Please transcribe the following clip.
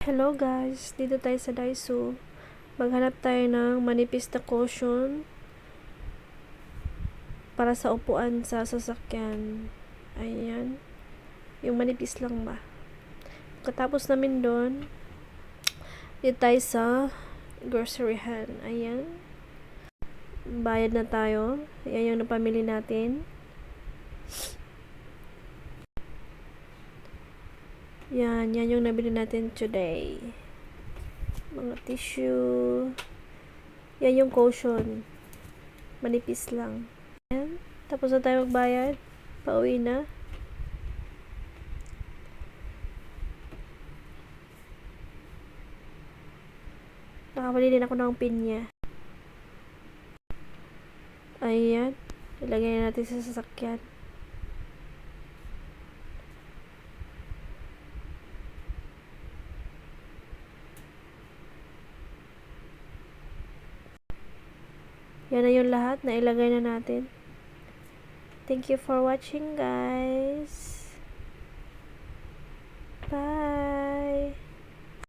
Hello guys, dito tayo sa Daiso. Maghanap tayo ng manipis na cushion para sa upuan sa sasakyan. Ayan. Yung manipis lang ba. Pagkatapos namin doon, dito tayo sa groceryhan. Ayan. Bayad na tayo. Ayan yung napamili natin. Yan yung nabili natin today. Mga tissue. Yan yung cushion. Manipis lang. Yan. Tapos na tayo magbayad. Pauwi na. Nakabili din ako ng pinya. Ayan. Ilagay na natin sa sasakyan. Yan na yung lahat na ilagay na natin. Thank you for watching guys.